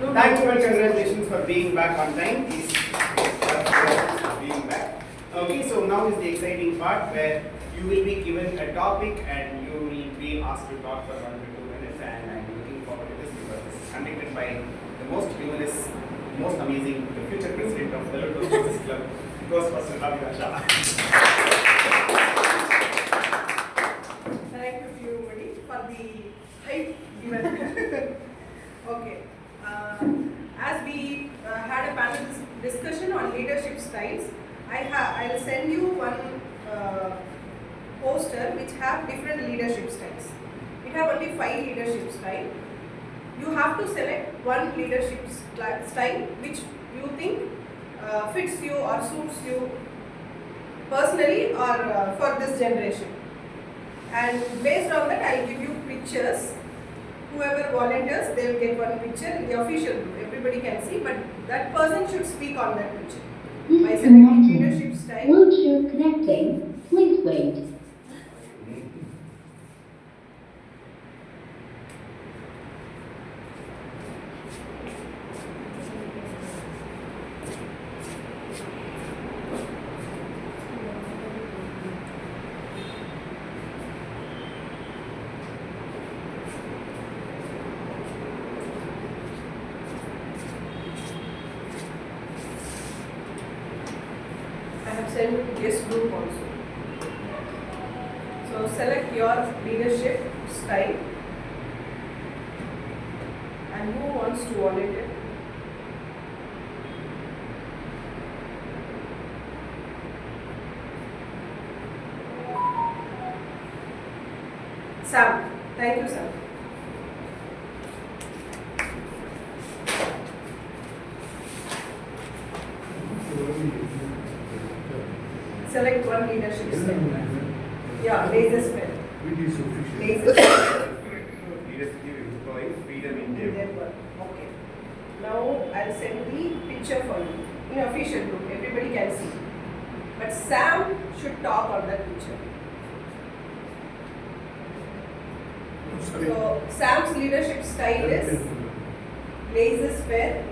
Thank you and congratulations for being back on time. Please, being back. Okay, so now is the exciting part where you will be given a topic and you will be asked to talk for 1 to 2 minutes, and I'm looking forward to this because this is conducted by the most humorous, most amazing, the future president of the Evaluator Club, Ghostbuster Abidha Shah. Thank you to everybody for the hype given. Okay. As we had a panel discussion on leadership styles, I'll send you one poster which have different leadership styles. It have only 5 leadership styles. You have to select one leadership style which you think fits you or suits you personally or for this generation. And based on that, I'll give you pictures. Whoever volunteers, they will get one picture in the official group. Everybody can see, but that person should speak on that picture. By selecting leadership style. Bluetooth connecting. Please wait. I have sent guest group also. So select your leadership style and who wants to volunteer. Sam, thank you, Sam. Select one leadership style. Yeah, laser spell. It is official. Laser spell. Leaders give employees freedom in their work. Okay. Now I'll send the picture for you in official group. Everybody can see. But Sam should talk on that picture. So Sam's leadership style is laser sphere,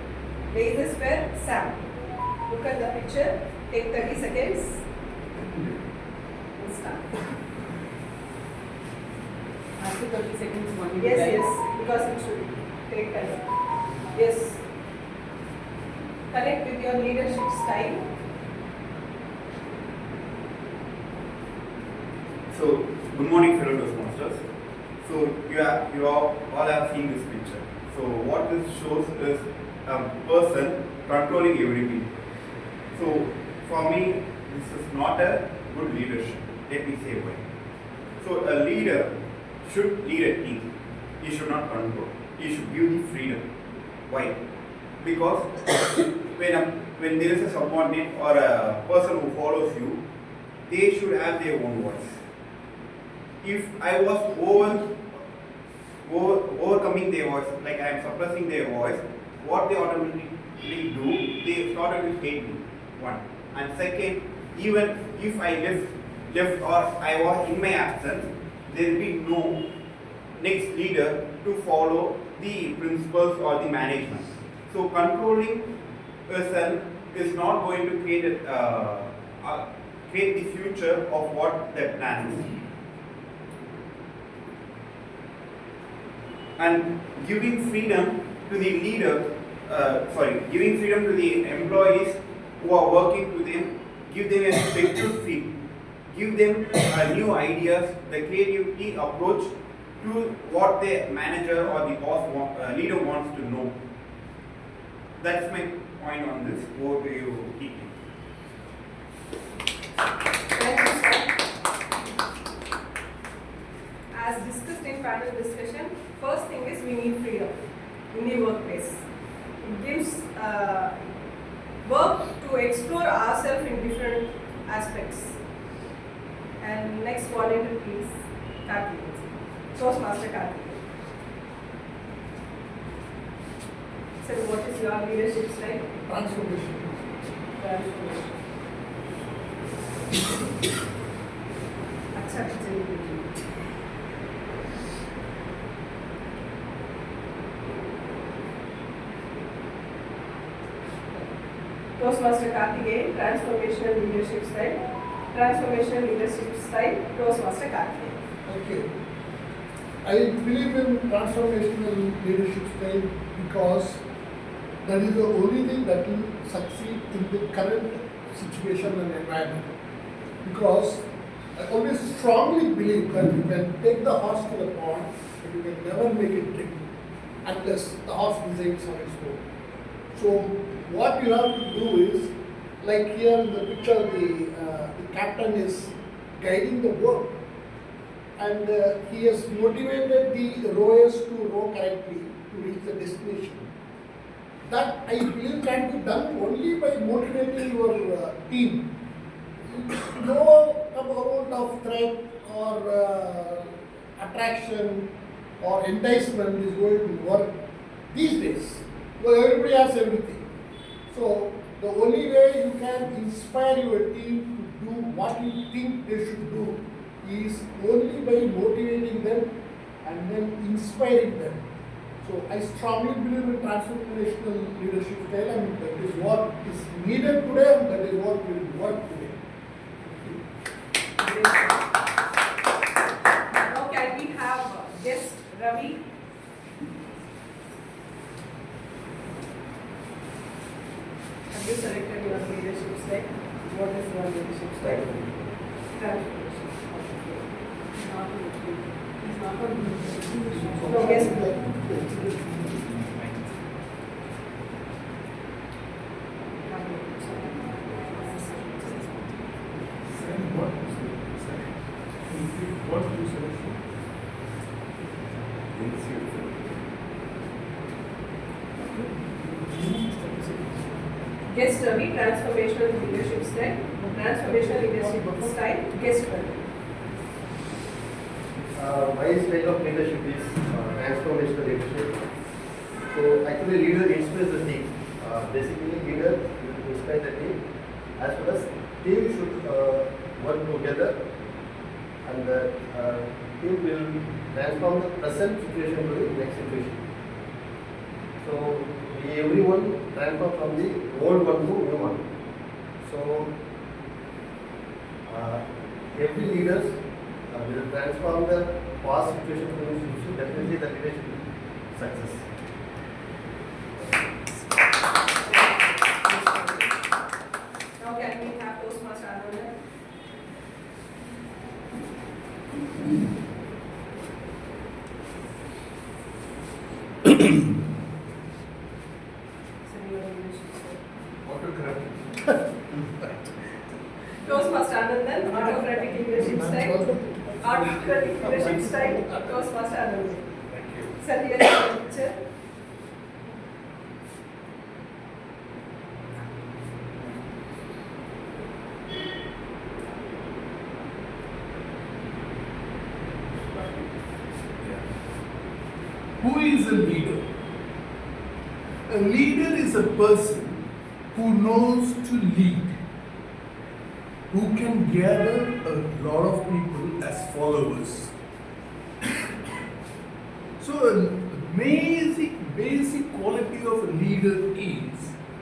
Sam. Look at the picture. Take 30 seconds. And start. After 30 seconds, one Yes, yes, because it should take time. Yes. Connect with your leadership style. So, good morning, fellow Toastmasters. So, you all have seen this picture. So, what this shows is a person controlling everything. So, for me, this is not a good leadership. Let me say why. So, a leader should lead a team. He should not control. He should give the freedom. Why? Because when there is a subordinate or a person who follows you, they should have their own voice. If I was overcoming their voice, like I am suppressing their voice, what they automatically do, they started to hate me. One. And second, even if I left or I was in my absence, there will be no next leader to follow the principles or the management. So controlling person is not going to create the future of what the plan is. And giving freedom to the leader, giving freedom to the employees who are working with them, give them a spectral feel, give them new ideas, the creativity approach to what the manager or the boss leader wants to know. That's my point on this. Over to you, TK. Thank you, sir. As discussed in panel discussion, first thing is we need freedom in the workplace. It gives work to explore ourselves in different aspects. And next volunteer, please, Karthik. Toastmaster Karthik. So, what is your leadership style? Transformation. अच्छा चलिए Toastmaster Karthikeyan, transformational leadership style. Transformational leadership style, Toastmaster Karthikeyan. Okay. I believe in transformational leadership style because that is the only thing that will succeed in the current situation and environment. Because I always strongly believe that you can take the horse to the pond, but you can never make it drink unless the horse decides on its own. So what you have to do is, like here in the picture, the captain is guiding the boat, and he has motivated the rowers to row correctly to reach the destination. That I believe can be done only by motivating your team. No amount of threat or attraction or enticement is going to work these days. Well, everybody has everything. So the only way you can inspire your team to do what you think they should do is only by motivating them and then inspiring them. So I strongly believe in transformational leadership style, and that is what is needed today, and that is what will work today. Now can we have guest Ravi? Have you selected your leadership style? What is your leadership style? Transformation. He's not on No, guest. Send what? What you select? Guest Ravi, transformational leadership style. Transformational leadership style, guest Ravi. My style of leadership is transformational leadership. So actually leader inspires the team. Basically leader will inspire the team, as well as team should work together, and the team will transform the present situation to the next situation. So everyone transform from the old one to new one. So every leader will transform the past situation to new situation. Definitely the leadership will success. Now can we have Toastmaster Anandhan? Send your leadership style. Autocratic. Toastmaster Anandhan, autocratic leadership style. Autocratic leadership style, Toastmaster Anandhan. Thank you. Sir, here is the picture. Who is a leader? A leader is a person who knows to lead, who can gather a lot of people as followers. So a basic quality of a leader is,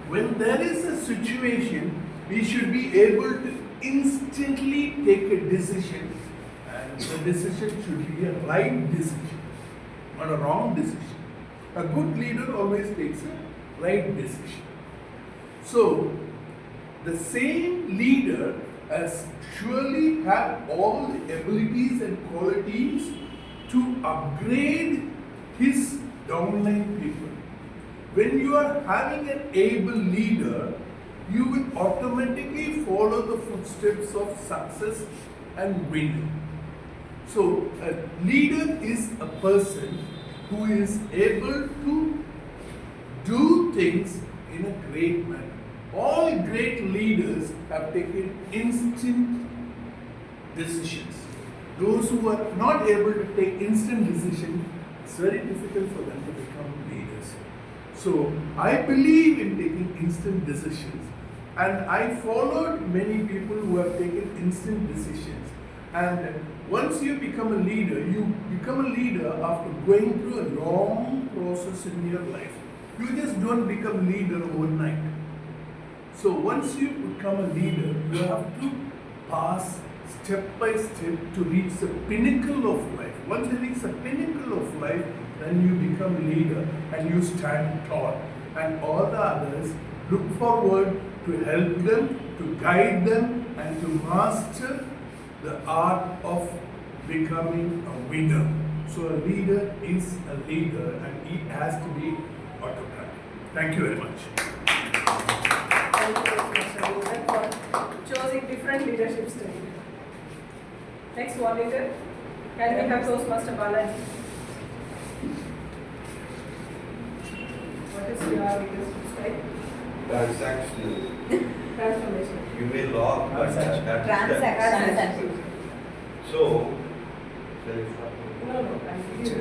when there is a situation, we should be able to instantly take a decision, and the decision should be a right decision, not a wrong decision. A good leader always takes a right decision. So, the same leader has surely have all the abilities and qualities to upgrade his downline people. When you are having an able leader, you will automatically follow the footsteps of success and winning. So, a leader is a person who is able to do things in a great manner. All great leaders have taken instant decisions. Those who are not able to take instant decisions, it's very difficult for them to become leaders. So, I believe in taking instant decisions, and I followed many people who have taken instant decisions. And once you become a leader, you become a leader after going through a long process in your life. You just don't become a leader overnight. So once you become a leader, you have to pass step by step to reach the pinnacle of life. Once you reach the pinnacle of life, then you become leader and you stand tall. And all the others look forward to help them, to guide them, and to master the art of becoming a winner. So a leader is a leader and he has to be autocratic. Thank you very much. Thank you, Mr. Anandhan, for choosing different leadership style. Next volunteer, can we have Toastmaster Balaji? What is your leadership style? Transactional. Transformation. You may log, but that Transaction. So, No, I'm teacher.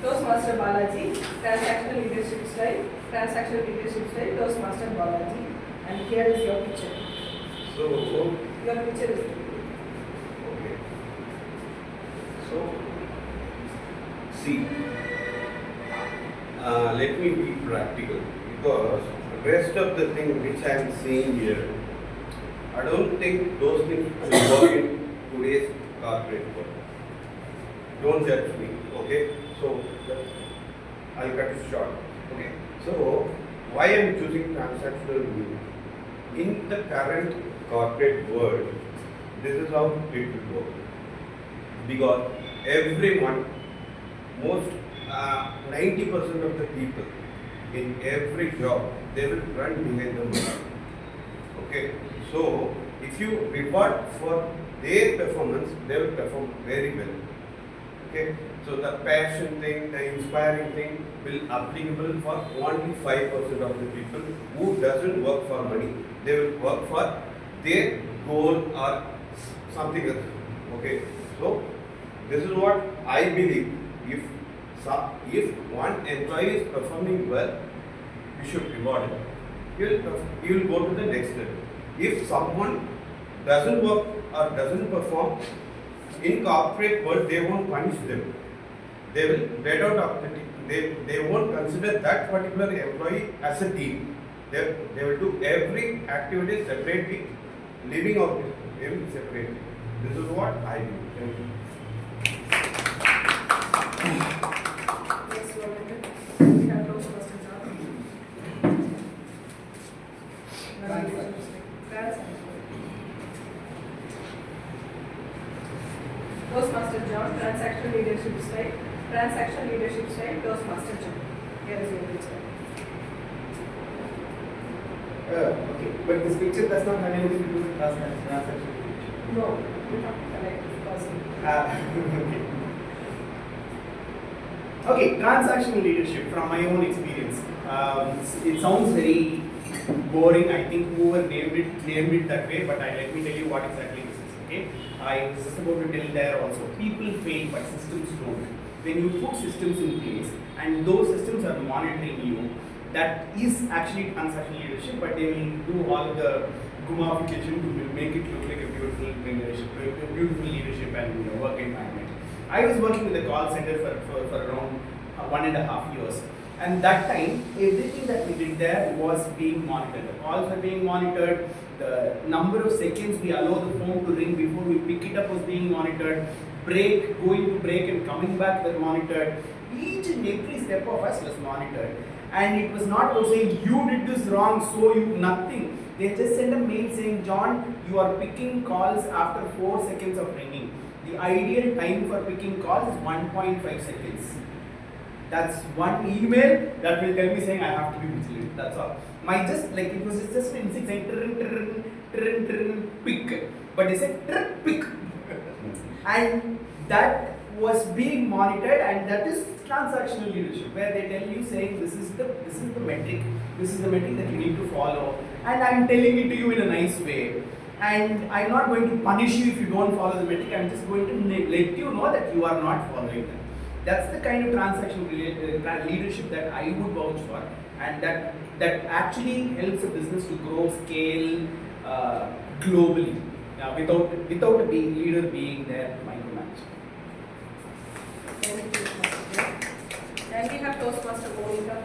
Toastmaster Balaji, transactional leadership style, Toastmaster Balaji. And here is your picture. so, Your picture is okay. So, see, let me be practical because the rest of the thing which I am saying here, I don't think those things will work in today's corporate world. Don't judge me, okay? So, I'll cut it short. Okay. So, why I am choosing transactional view? In the current corporate world, this is how it will work. Because everyone, most 90% of the people in every job, they will run behind the money. Okay. So, if you reward for their performance, they will perform very well. Okay. So the passion thing, the inspiring thing will applicable for only 5% of the people who doesn't work for money. They will work for their goal or something else. Okay. So this is what I believe. If one employee is performing well, you should reward him. He will go to the next level. If someone doesn't work or doesn't perform, in corporate world they won't punish them. They will get out of the team. They won't consider that particular employee as a team. They will do every activity separately, leaving out him separately. This is what I do. Thank you. next volunteer. We have Toastmaster John. Toastmaster John, transactional leadership style, Toastmaster John. Here is your picture. Okay, but this picture does not have anything to do with transaction. No, you have to select this person. Okay, transactional leadership from my own experience. It sounds very boring. I think whoever named it that way, but let me tell you what exactly this is. Okay, I was just about to tell there also. People fail, but systems don't. When you put systems in place and those systems are monitoring you, that is actually transactional leadership, but they will do all the gamification to make it look like a beautiful leadership and work environment. I was working with a call center for around 1.5 years, and that time everything that we did there was being monitored. The calls were being monitored, the number of seconds we allow the phone to ring before we pick it up was being monitored, going to break and coming back were monitored. Each and every step of us was monitored. And it was not about saying you did this wrong, so you nothing. They just sent a mail saying, John, you are picking calls after 4 seconds of ringing. The ideal time for picking calls is 1.5 seconds. That's one email that will tell me saying I have to be vigilant. That's all. It was just in 6 saying pick. But they said pick. And that was being monitored, and that is transactional leadership, where they tell you saying this is the metric that you need to follow, and I'm telling it to you in a nice way, and I'm not going to punish you if you don't follow the metric. I'm just going to let you know that you are not following them. That's the kind of transactional leadership that I would vouch for, and that actually helps a business to grow, scale globally, without a leader being there to micromanage. Thank you, Toastmaster. And we have Toastmaster Monica.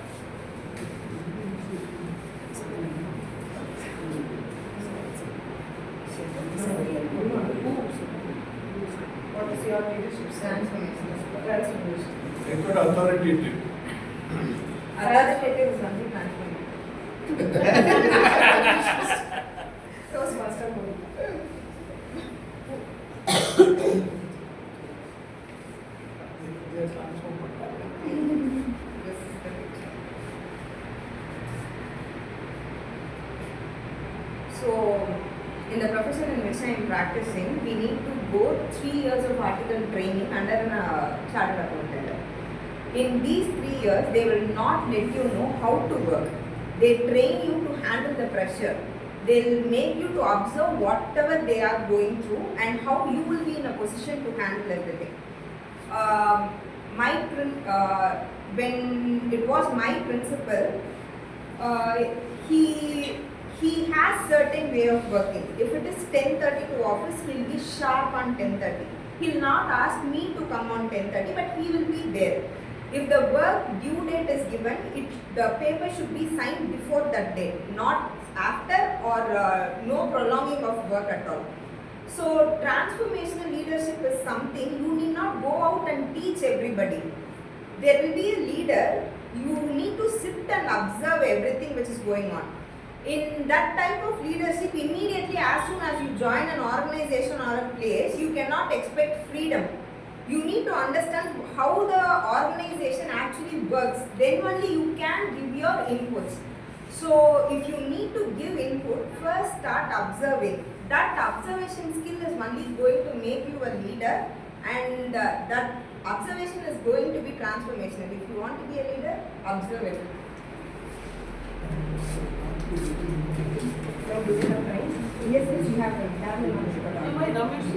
your leadership style? Transformation. I thought authoritative. Authoritative is only transformation. Toastmaster mode. They are transformed. This is correct. So, in the profession in which I am practicing, we need to go 3 years of article training under a chartered accountant. In these 3 years, they will not let you know how to work. They train you to handle the pressure. They will make you to observe whatever they are going through and how you will be in a position to handle everything. When it was my principal, he has certain way of working. If it is 10:30 to office, he will be sharp on 10:30. He will not ask me to come on 10:30, but he will be there. If the work due date is given, the paper should be signed before that date, not after, or no prolonging of work at all. So transformational leadership is something you need not go out and teach everybody. There will be a leader, you need to sit and observe everything which is going on. In that type of leadership, immediately as soon as you join an organization or a place, you cannot expect freedom. You need to understand how the organization actually works. Then only you can give your inputs. So if you need to give input, first start observing. That observation skill is only going to make you a leader, and that observation is going to be transformational. If you want to be a leader, observe it. Now, do we have time? Yes, you have to. Why Ramesh?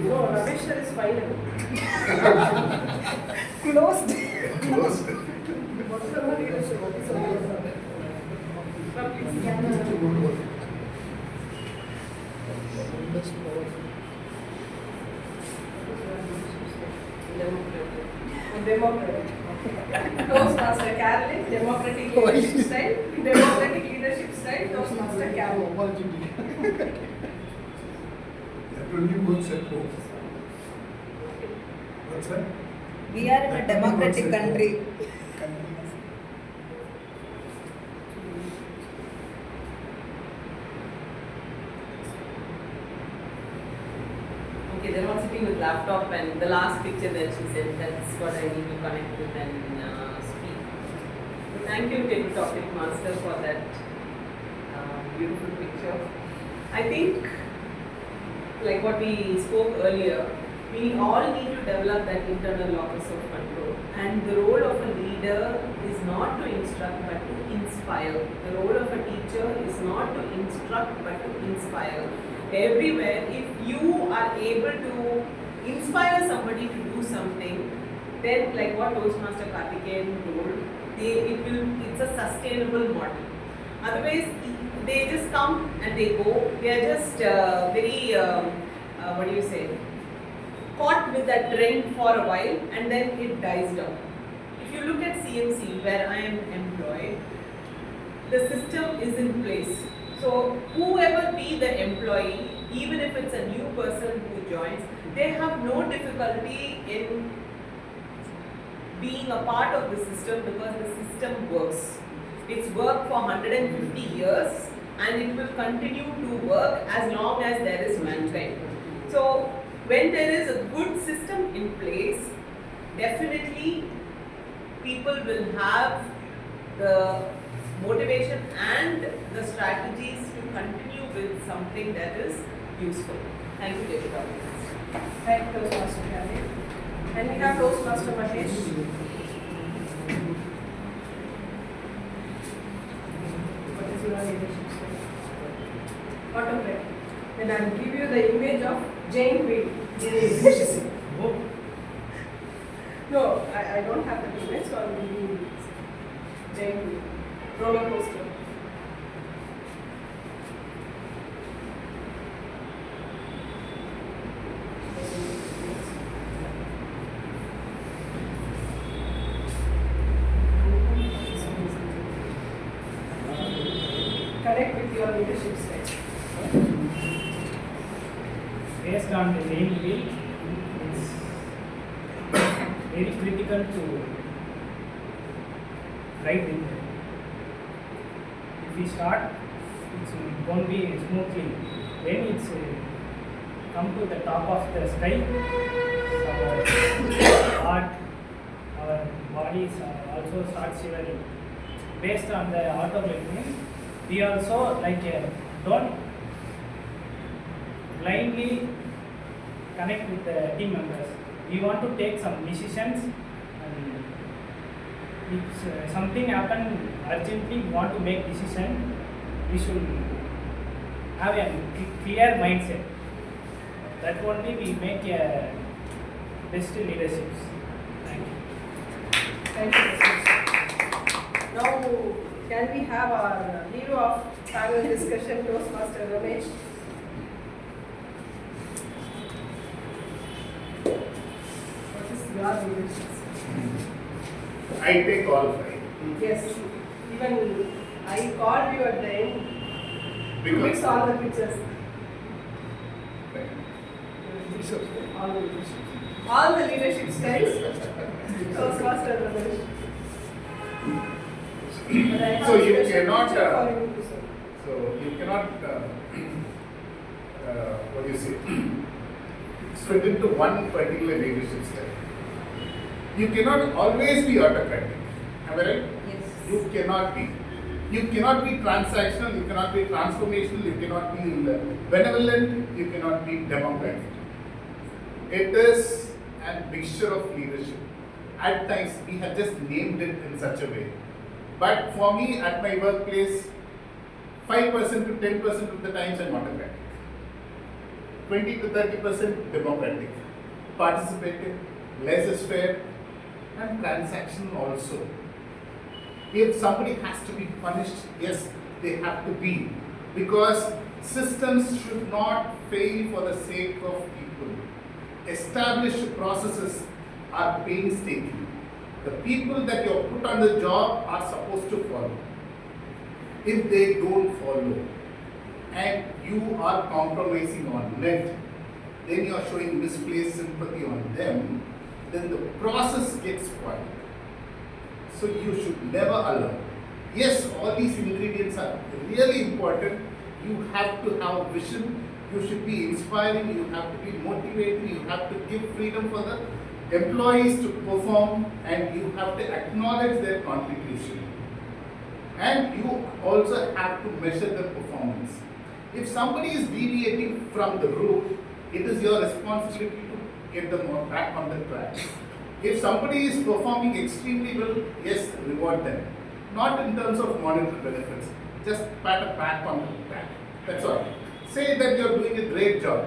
No, Ramesh sir is final. Closed. What's the leadership? Democratic. Toastmaster Carolyn, democratic leadership style. Democratic leadership style, Toastmaster Carolyn. That only works at home. What's that? We are in a democratic country. Okay, they're all sitting with laptop, and the last picture that she said, that's what I need to connect with and speak. So thank you, Tech Topic Master, for that beautiful picture. I think, like what we spoke earlier, we all need to develop that internal locus of control. And the role of a leader is not to instruct but to inspire. The role of a teacher is not to instruct but to inspire. Everywhere, if you are able to inspire somebody to do something, then like what Toastmaster Karthikeyan told, it's a sustainable model. Otherwise, they just come and they go. They are just very, caught with that trend for a while, and then it dies down. If you look at CMC, where I am employed, the system is in place. So whoever be the employee, even if it's a new person who joins, they have no difficulty in being a part of the system because the system works. It's worked for 150 years and it will continue to work as long as there is mankind. So when there is a good system in place, definitely people will have the motivation and the strategies to continue with something that is useful. Thank you, David. Thank you, Toastmaster Carolyn. And we have Toastmaster Mahesh. What is your leadership style? Autocrat. Then I will give you the image of Jane Wade. No, I don't have the image, so I will give you Jane Wade. Roller coaster. Connect with your leadership style. Based on the main wheel, it's difficult to write in there. If we start, it won't be smoothly. When it's come to the top of the sky, our heart, our bodies also start shivering. Based on the automaton, we also don't blindly connect with the team members. We want to take some decisions, and if something happen urgently, we want to make decision, we should have a clear mindset. That only we make a best leaderships. Thank you. Thank you, Mr. Now, can we have our hero of panel discussion, Toastmaster Ramesh? What is your leadership? I take all five. Yes, even I called you at the end to mix all the pictures. All the leadership styles. Toastmaster Ramesh. So you cannot, what do you say, fit into one particular leadership style. You cannot always be autocratic. Am I right? Yes. You cannot be. You cannot be transactional, you cannot be transformational, you cannot be benevolent, you cannot be democratic. It is a mixture of leadership. At times, we have just named it in such a way. But for me, at my workplace, 5% to 10% of the times I'm autocratic. 20 to 30% democratic. Participative, laissez-faire, and transactional also. If somebody has to be punished, yes, they have to be. Because systems should not fail for the sake of people. Established processes are painstaking. The people that you have put on the job are supposed to follow. If they don't follow and you are compromising on it, then you are showing misplaced sympathy on them, then the process gets spoiled. So you should never allow. Yes, all these ingredients are really important. You have to have vision, you should be inspiring, you have to be motivating, you have to give freedom for the employees to perform, and you have to acknowledge their contribution. And you also have to measure their performance. If somebody is deviating from the route, it is your responsibility to get them back on the track. If somebody is performing extremely well, yes, reward them. Not in terms of monetary benefits, just pat a pat on the back. That's all. Say that you are doing a great job.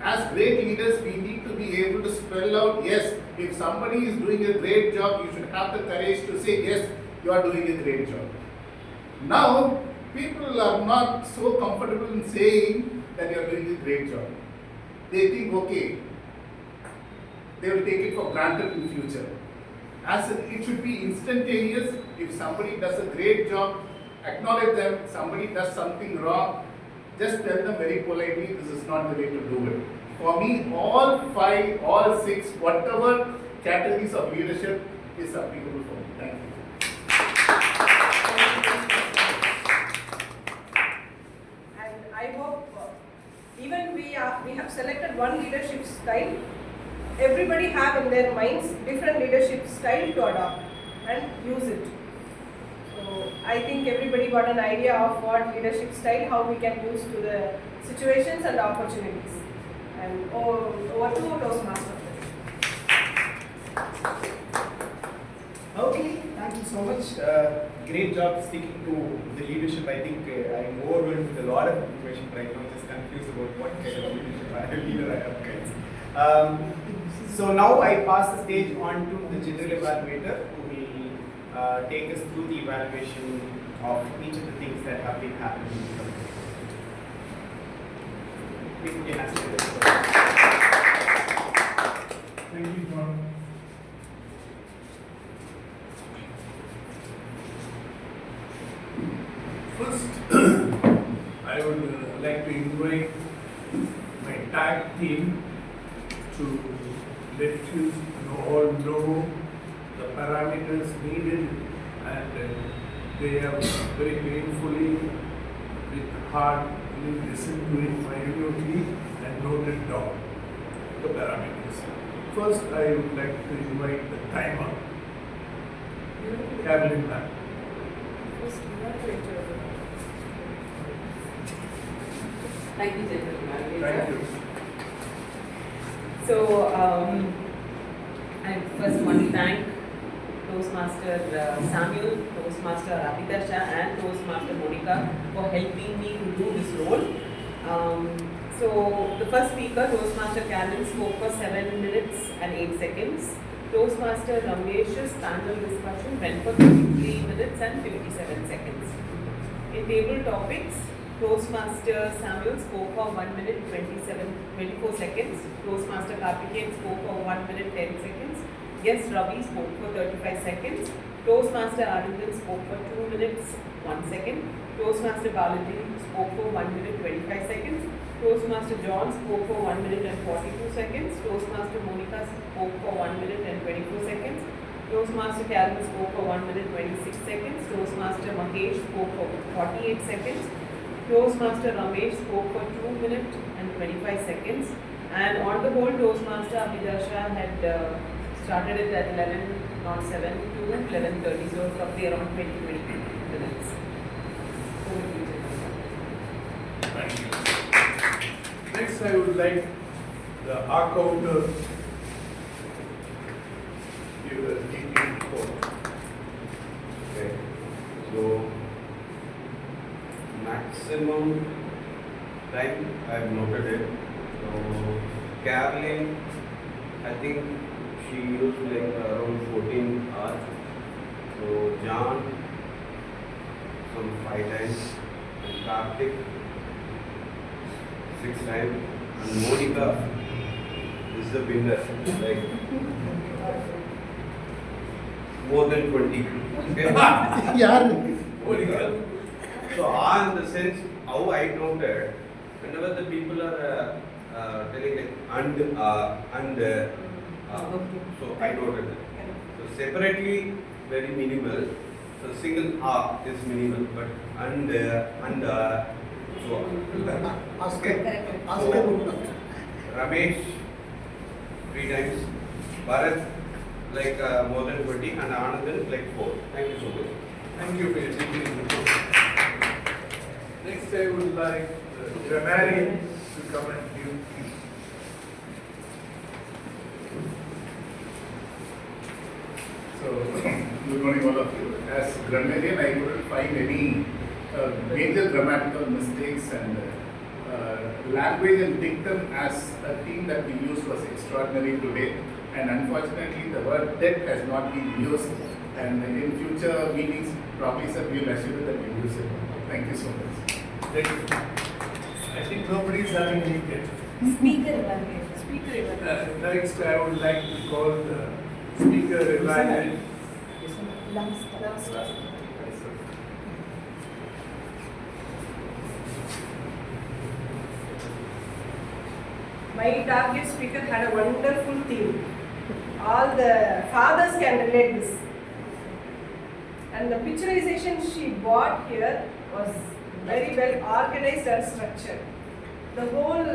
As great leaders, we need to be able to spell out, yes, if somebody is doing a great job, you should have the courage to say, yes, you are doing a great job. Now, people are not so comfortable in saying that you are doing a great job. They think, okay, they will take it for granted in future. As it should be instantaneous. If somebody does a great job, acknowledge them. Somebody does something wrong, just tell them very politely, this is not the way to do it. For me, all 5, all 6, whatever categories of leadership is applicable for me. Thank you. And I hope even we have selected one leadership style. Everybody have in their minds different leadership style to adopt and use it. So I think everybody got an idea of what leadership style, how we can use to the situations and opportunities. And over to Toastmaster. Okay, thank you so much. Great job sticking to the leadership. I think I'm overwhelmed with a lot of information right now, just confused about what kind of leader I am, guys. So now I pass the stage on to the general evaluator, who will take us through the evaluation of each of the things that have been happening in the company. Please begin asking the question. Thank you, John. First, I would like to invite my tag team to let you all know parameters needed, and they have very painfully, with heart, listened to it minutely and noted down the parameters. First, I would like to invite the timer, Carolyn ma'am. Thank you, General Manager. Thank you. So, I first want to thank Toastmaster Samuel, Toastmaster Abidha Shah and Toastmaster Monica for helping me to do this role. So, the first speaker, Toastmaster Karen, spoke for 7 minutes and 8 seconds. Toastmaster Ramesh's panel discussion went for 33 minutes and 57 seconds. In table topics, Toastmaster Samuel spoke for 1 minute 24 seconds. Toastmaster Karthikeyan spoke for 1 minute 10 seconds. Guest Ravi spoke for 35 seconds. Toastmaster Anandhan spoke for 2 minutes 1 second. Toastmaster Balaji spoke for 1 minute 25 seconds. Toastmaster John spoke for 1 minute and 42 seconds. Toastmaster Monica spoke for 1 minute and 24 seconds. Toastmaster Karen spoke for 1 minute 26 seconds. Toastmaster Magesh spoke for 48 seconds. Toastmaster Ramesh spoke for 2 minutes and 25 seconds. And on the whole, Toastmaster Abidha Shah had started it at 11:07 to 11:30, so roughly around 20 minutes. Over to you, General. Thank you. Next, I would like the accounter give a detailed report. Okay, so maximum time I've noted it. So Carolyn, I think she used like around 14 hours. So John, some 5 times, and Karthik 6 times, and Monica is the winner, like more than 20. Okay? Yeah. Monica. So, in the sense how I noted, whenever the people are telling like so I noted that. So separately very minimal. So single is minimal, but so Ask okay. ask So, her. Ramesh 3 times, Bharat like more than 20, and Anandhan like 4. Thank you so much. Thank you for your detailed report. Next, I would like the Grammarian to come and give. So, good morning all of you. As grammarian, I couldn't find any major grammatical mistakes, and language and dictum as a theme that we used was extraordinary today. And unfortunately, the word debt has not been used. And in future meetings, probably sir will assure that we use it. Thank you so much. Thank you. I think nobody is having any debt. Speaker evaluator. Speaker evaluator. Next, I would like to call the speaker evaluator. Last. My target speaker had a wonderful theme. All the fathers can relate this. And the picturization she brought here was very well organized and structured. The whole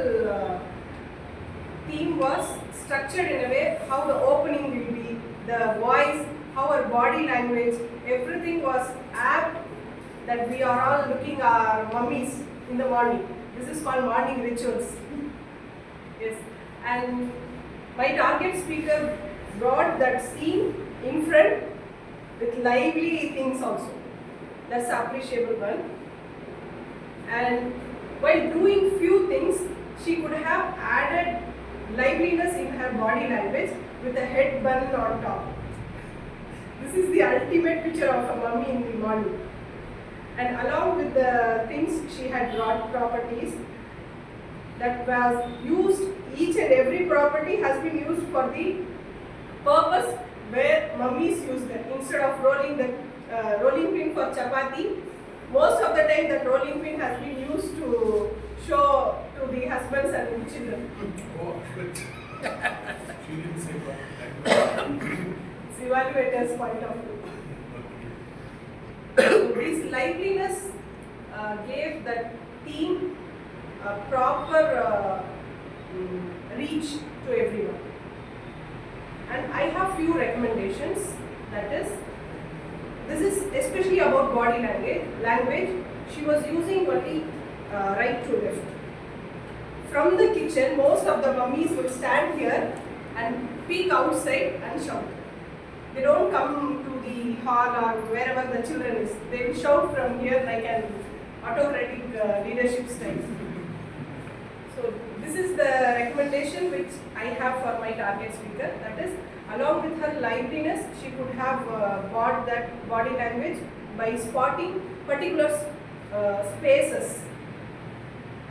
theme was structured in a way how the opening will be, the voice, how our body language, everything was apt that we are all looking our mummies in the morning. This is called morning rituals. Yes, and my target speaker brought that scene in front with lively things also. That's the appreciable one. And while doing few things, she could have added liveliness in her body language with a head bun on top. This is the ultimate picture of a mummy in the morning. And along with the things, she had brought properties that was used, each and every property has been used for the purpose where mummies use them. Instead of rolling the rolling pin for chapati, most of the time that rolling pin has been used to show to the husbands and the children. Oh, good. She didn't say that. It's evaluator's point of view. So this liveliness gave that team a proper reach to everyone. And I have few recommendations. That is, this is especially about body language. She was using only right to left. From the kitchen, most of the mummies would stand here and peek outside and shout. They don't come to the hall or wherever the children is. They will shout from here like an autocratic leadership style. So this is the recommendation which I have for my target speaker. That is, along with her liveliness, she could have bought that body language by spotting particular spaces.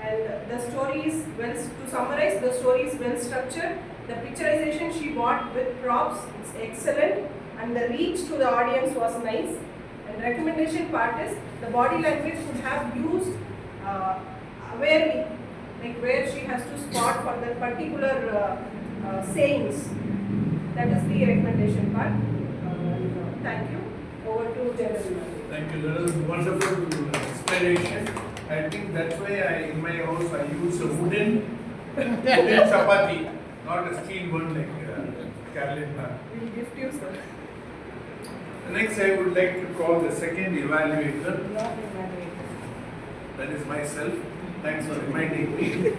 And the story is well, to summarize, the story is well structured. The picturization she bought with props, it's excellent, and the reach to the audience was nice. And recommendation part is, the body language could have used awarely, like where she has to spot for the particular sayings. That is the recommendation part. Thank you. Over to General Manager. Thank you. That was wonderful explanation. I think that's why in my house I use a wooden chapati, not a steel one like Carolyn. We'll gift you, sir. Next, I would like to call the second evaluator. That is myself. Thanks for reminding me.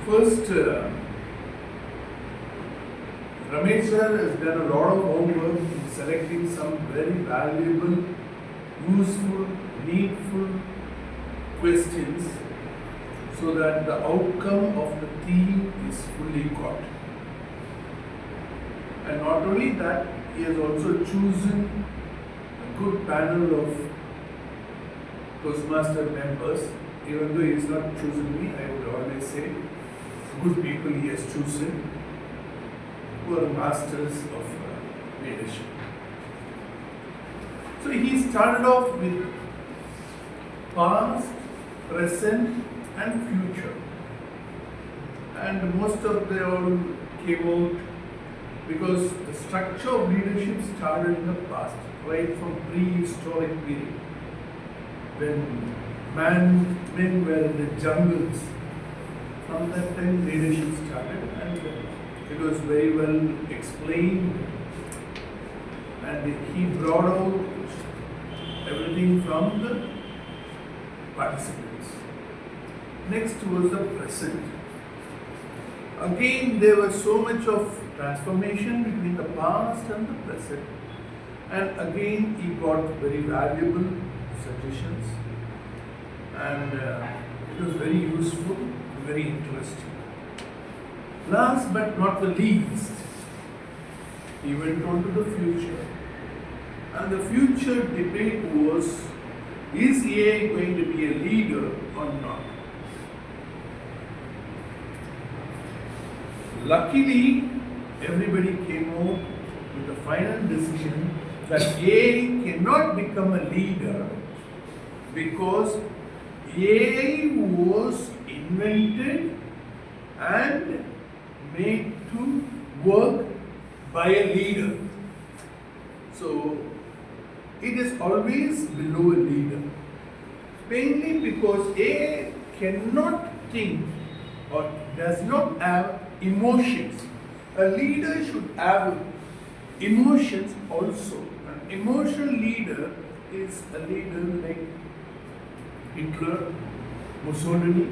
First, Ramesh sir has done a lot of homework in selecting some very valuable, useful, needful questions so that the outcome of the theme is fully caught. And not only that, he has also chosen a good panel of Toastmaster members. Even though he has not chosen me, I would always say good people he has chosen who are masters of leadership. So he started off with past, present and future. And most of them all came out because the structure of leadership started in the past, right from prehistoric period, when men were in the jungles. From that time leadership started, and it was very well explained, and he brought out everything from the participants. Next was the present. Again, there was so much of transformation between the past and the present, and again he got very valuable suggestions, and it was very useful, very interesting. Last but not the least, he went on to the future, and the future debate was, is AI going to be a leader or not? Luckily, everybody came out with the final decision that AI cannot become a leader because AI was invented and made to work by a leader. So, it is always below a leader. Mainly because AI cannot think or does not have emotions. A leader should have emotions also. An emotional leader is a leader like Hitler, Mussolini,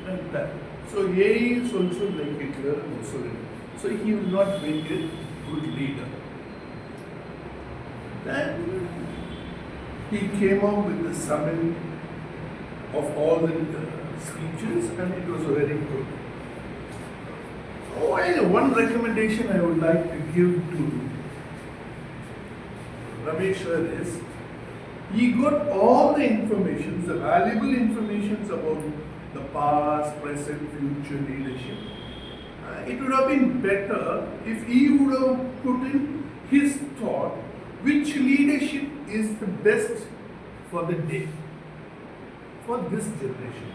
and that. So AI is also like Hitler and Mussolini. So he will not make a good leader. Then he came up with the summary of all the speeches, and it was very good. One recommendation I would like to give to Ramesh is, he got all the information, the valuable information about the past, present, future leadership, it would have been better if he would have put in his thought which leadership is the best for the day, for this generation,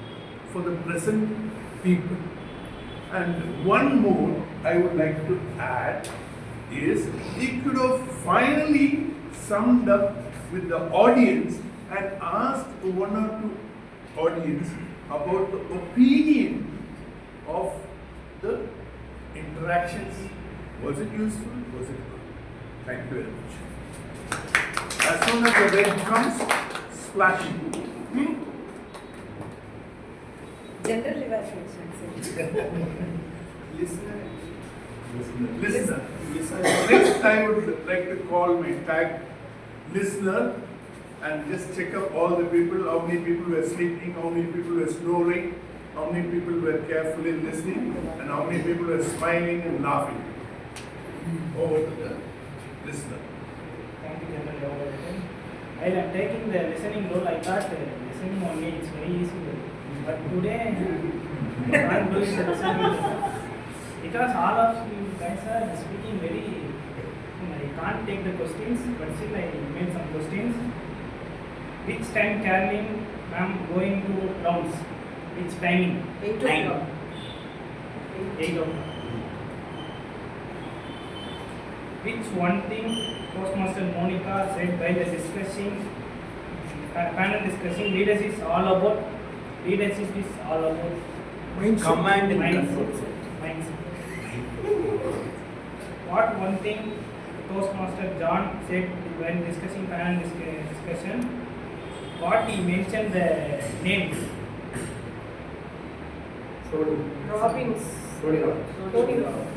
for the present people. And one more I would like to add is he could have finally summed up with the audience and asked one or two audience about the opinion of the interactions. Was it useful? Was it good? Thank you very much. As soon as the red comes, splash. General evaluation. Listener. Next, I would like to call my tag listener and just check up all the people, how many people were sleeping, how many people were snoring, how many people were carefully listening, and how many people were smiling and laughing. Over to the listener. Thank you, General Evaluator. While I am taking the listening role, I thought listening only is very easy. But today, I can't do the listening because all of you guys are speaking very. I can't take the questions, but still I made some questions. Which time Caroline ma'am going to rounds? Which timing? 8 o'clock. 8 o'clock. Which one thing Postmaster Monica said by the discussing panel discussing leadership is all about Command and mindset. What one thing Toastmaster John said when discussing panel discussion? What he mentioned the name? Robbins. Tony Robbins. Tony Robbins.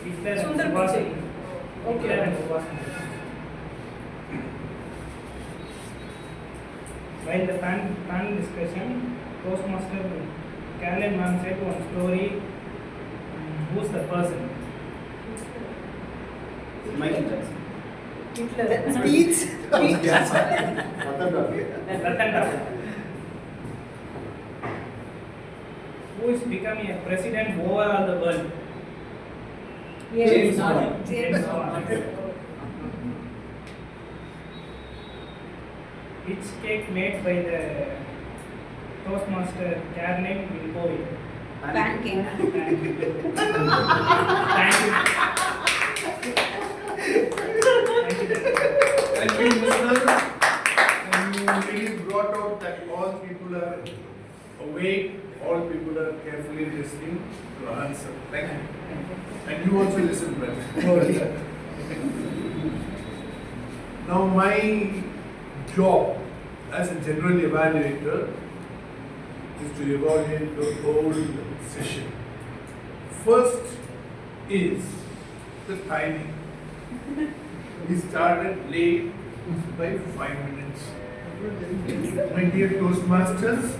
Hitler and Sundar Subhash. Pichai. Hitler and Subhash. While the panel discussion, Toastmaster Caroline ma'am said one story. Who's the person? Michael Jackson. Hitler. Speech. Ratan Tata. Who is becoming a president over all the world? James Bond. James Bond. Which cake made by the Toastmaster Caroline will go with? Pancake. Thank you. Thank you, listener. And you really brought out that all people are awake, all people are carefully listening to answer. Thank you. And you also listen well. Now my job as a general evaluator is to evaluate the whole session. First is the timing. We started late by 5 minutes. My dear Toastmasters,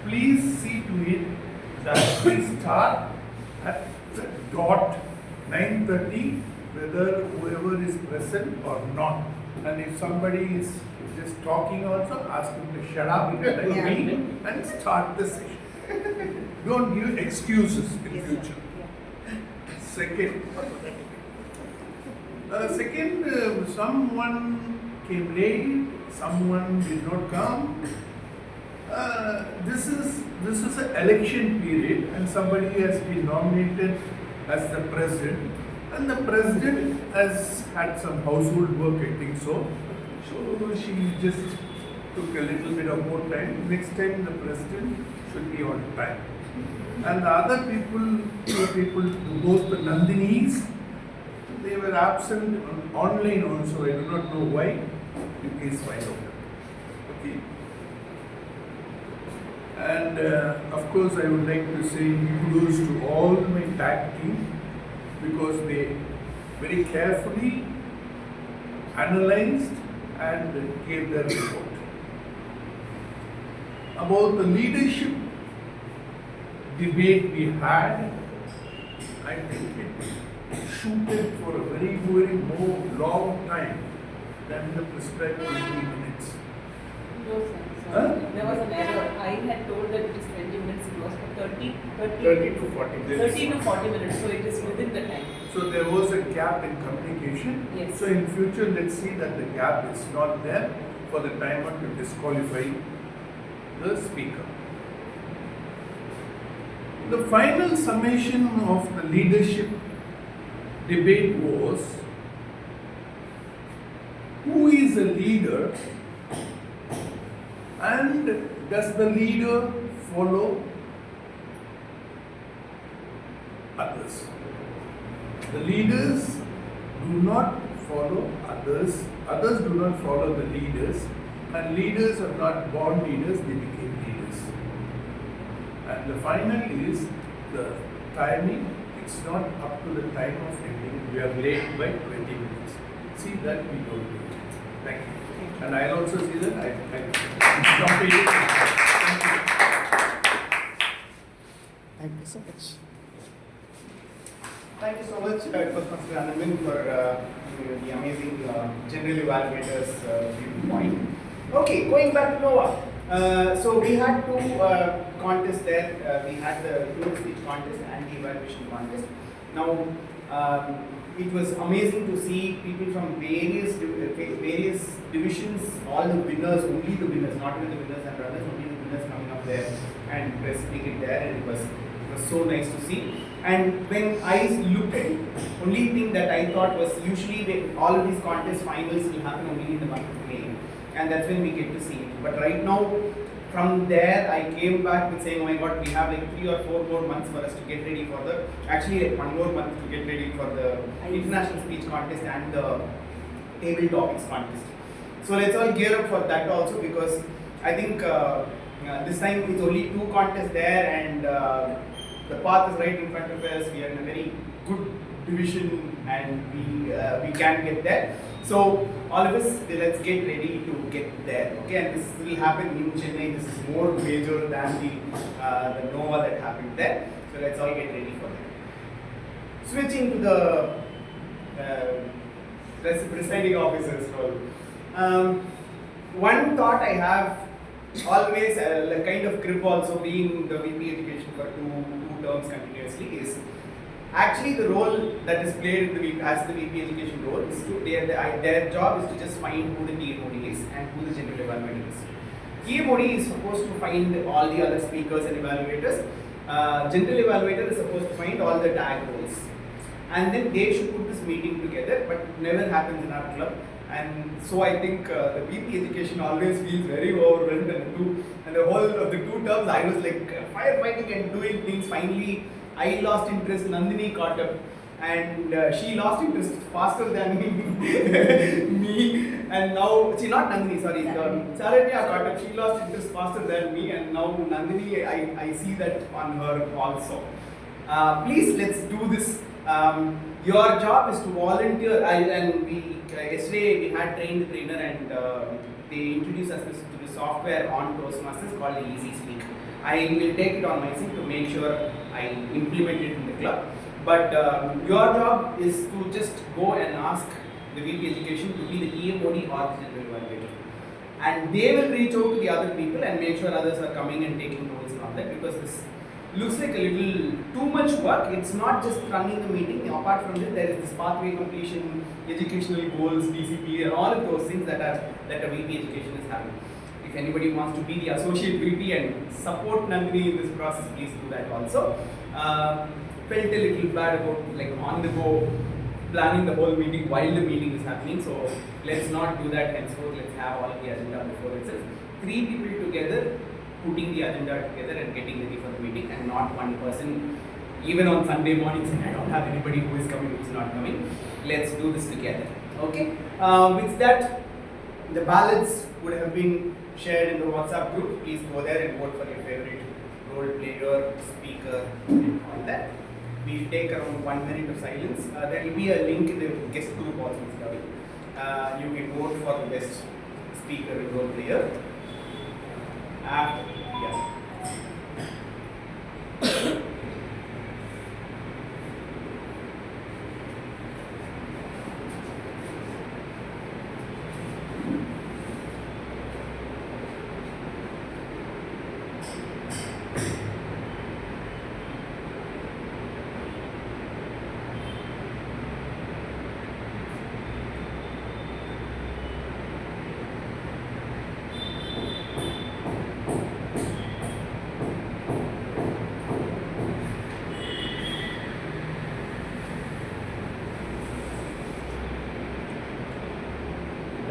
please see to it that we start at the dot 9:30, whether whoever is present or not. And if somebody is just talking also, ask him to shut up and start the session. Don't give excuses in future. Second, someone came late, someone did not come. This is an election period, and somebody has been nominated as the president, and the president has had some household work, I think so. So she just took a little bit of more time. Next time the president should be on time. And the other people, both the Nandinis, they were absent online also. I do not know why. You please find out. Okay. And of course, I would like to say kudos to all my tag team because they very carefully analyzed and gave their report. About the leadership debate we had, I think it shooted for a very, very more long time than the prescribed 20 minutes. No, sir. Huh? There was an error. I had told that it is 20 minutes was for 30 to 40 minutes. 30 to 40 minutes, so it is within the time. So there was a gap in communication. Yes. So in future, let's see that the gap is not there for the timer to disqualify the speaker. The final summation of the leadership debate was, who is a leader and does the leader follow others? The leaders do not follow others, others do not follow the leaders, and leaders are not born leaders, they became leaders. And the final is the timing, it's not up to the time of ending, we are late by 20 minutes. See that we don't do it. Thank you. And I'll also see that I stop it. Thank you so much. Thank you so much, Mr. Anandhan, for the amazing general evaluators viewpoint. Okay, going back to Nova. So we had two contests there. We had the fluent speech contest and the evaluation contest. Now, it was amazing to see people from various divisions, all the winners, only the winners, not even the winners and runners, only the winners coming up there and presenting it there, and it was so nice to see. And when I looked at it, only thing that I thought was usually all of these contest finals will happen only in the month of May, and that's when we get to see it. But right now, from there, I came back with saying, oh my God, we have like 3 or 4 more months for us to get ready for the, actually like 1 more month to get ready for the international speech contest and the table topics contest. So let's all gear up for that also, because I think this time it's only 2 contests there, and the path is right in front of us. We are in a very good division and we can get there. So all of us, let's get ready to get there. Okay, and this will happen in Chennai. This is more major than the Nova that happened there. So let's all get ready for that. Switching to the presiding officer's role. One thought I have always, a kind of grip also, being the VP education for two terms continuously, is actually the role that is played in the VP, as the VP education role is to, their job is to just find who the TMOD is and who the general evaluator is. TMOD is supposed to find all the other speakers and evaluators. General evaluator is supposed to find all the tag roles. And then they should put this meeting together, but it never happens in our club. And so I think the VP education always feels very overwhelmed, and the whole of the 2 terms I was like firefighting and doing things. Finally, I lost interest, Nandini caught up, and she lost interest faster than me, and now, not Nandini, sorry, Saranya caught up, she lost interest faster than me, and now Nandini, I see that on her also. Please, let's do this. Your job is to volunteer, yesterday we had trained the trainer, and they introduced us to the software on Toastmasters called the Easy Speak. I will take it on myself to make sure I implement it in the club. But your job is to just go and ask the VP education to be the TMOD or the general evaluator. And they will reach out to the other people and make sure others are coming and taking roles and all that, because this looks like a little too much work. It's not just running the meeting. Apart from this, there is this pathway completion, educational goals, DCP, and all of those things that a VP education is having. If anybody wants to be the associate VP and support Nandini in this process, please do that also. Felt a little bad about like on the go planning the whole meeting while the meeting is happening. So let's not do that henceforth. Let's have all the agenda before itself. 3 people together, putting the agenda together and getting ready for the meeting, and not one person, even on Sunday morning, saying I don't have anybody who is coming, who is not coming. Let's do this together. Okay. With that, the ballots would have been shared in the WhatsApp group. Please go there and vote for your favorite role player, speaker, and all that. We'll take around 1 minute of silence. There will be a link in the guest group also. You can vote for the best speaker and role player. Yeah.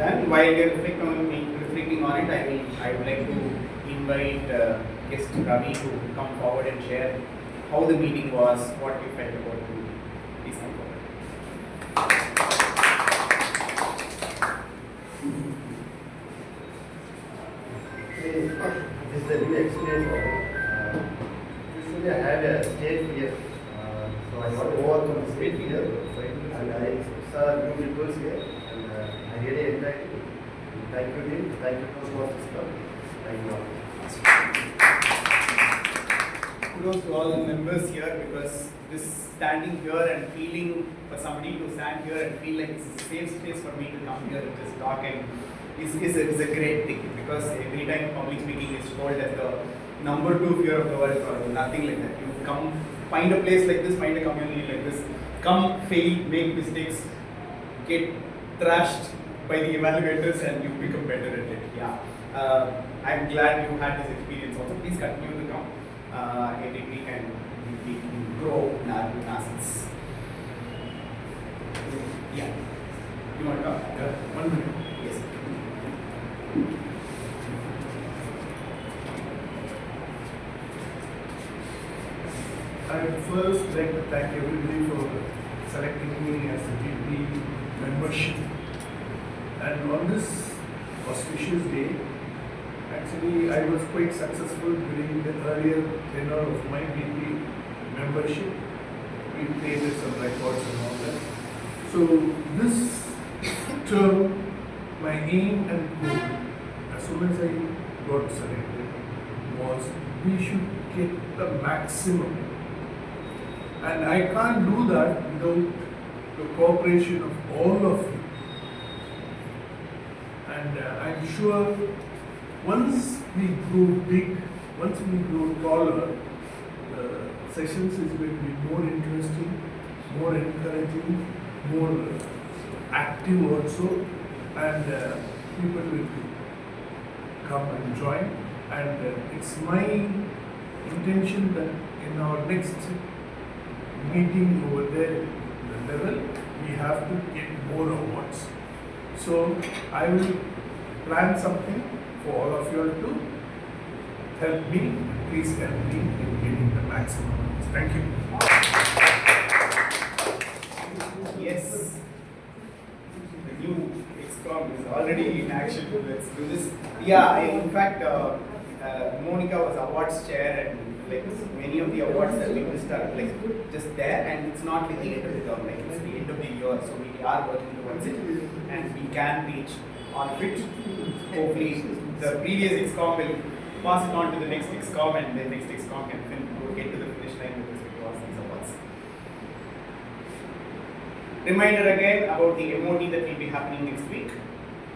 Then while we are reflecting on it, I would like to invite guest Ravi to come forward and share how the meeting was, what you felt about the meeting. Please come forward. This is a new experience for me. Usually I had a stage fear, so I got to overcome the stage fear, and I saw new peoples here, and I really enjoyed it. Thank you, Dean. Thank you, Toastmasters Club. Thank you all. Kudos to all the members here, because this standing here and feeling for somebody to stand here and feel like it's a safe space for me to come here and just talk and is a great thing, because every time public speaking is told as the number 2 fear of the world, or nothing like that. You come, find a place like this, find a community like this, come, fail, make mistakes, get thrashed by the evaluators, and you become better at it. Yeah, I'm glad you had this experience also. Please continue to come every week, and we can grow in our classes. Yeah, you want to talk? 1 minute. Yes. I would first like to thank everybody for selecting me as a DP membership. And on this auspicious day, actually I was quite successful during the earlier tenure of my DP membership. We created some records and all that. So this term, my aim and goal, as soon as I got selected, was we should get the maximum. And I can't do that without the cooperation of all of you. And I'm sure once we grow big, once we grow taller, the sessions is going to be more interesting, more encouraging, more active also, and people will come and join. And it's my intention that in our next meeting over there, the level, we have to get more awards. So I will plan something for all of you all to help me. Please help me in getting the maximum awards. Thank you. Yes. The new XCOM is already in action. Let's do this. Yeah, in fact, Monica was awards chair, and like many of the awards that we missed are like just there, and it's not like the end of the term, like it's the end of the year, so we are working towards it, and we can reach on it. Hopefully, the previous XCOM will pass it on to the next XCOM, and the next XCOM can get to the finish line with respect to all these awards. Reminder again about the MOT that will be happening next week,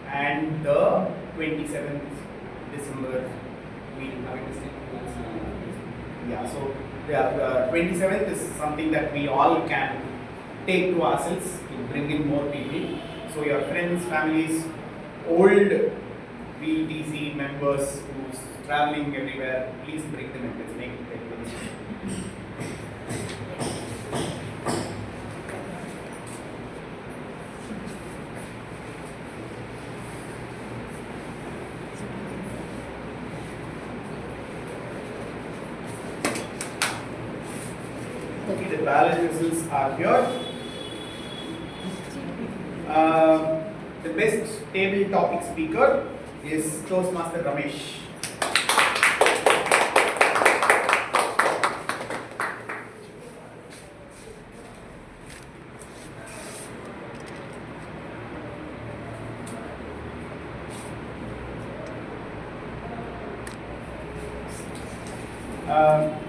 and the 27th December meeting. Yeah, so the 27th is something that we all can take to ourselves to bring in more people. So your friends, families, old VTC members who's traveling everywhere, please bring them in. Let's make it very good. Okay, the ballot results are here. The best table topic speaker is Toastmaster Ramesh.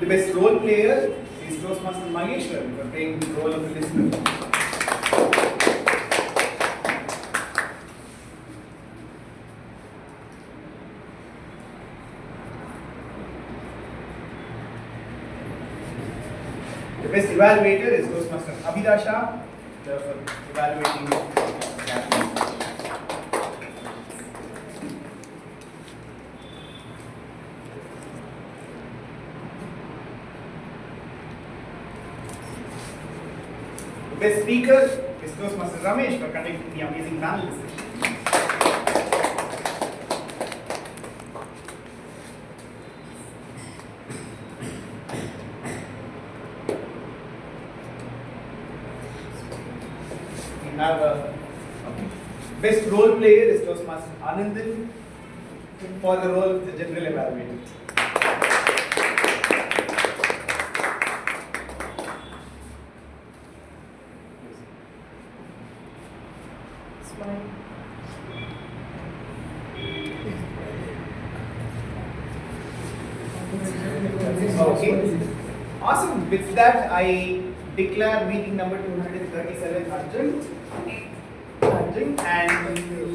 The best role player is Toastmaster Mageshwaran for playing the role of the listener. The best evaluator is Toastmaster Abidha Shah, for evaluating the best speaker is Toastmaster Ramesh for conducting the amazing panel discussion. have a best role player is Toastmaster Anandhan for the role of the general evaluator. Smile. Okay. Awesome. With that, I declare meeting number 237 adjourned. And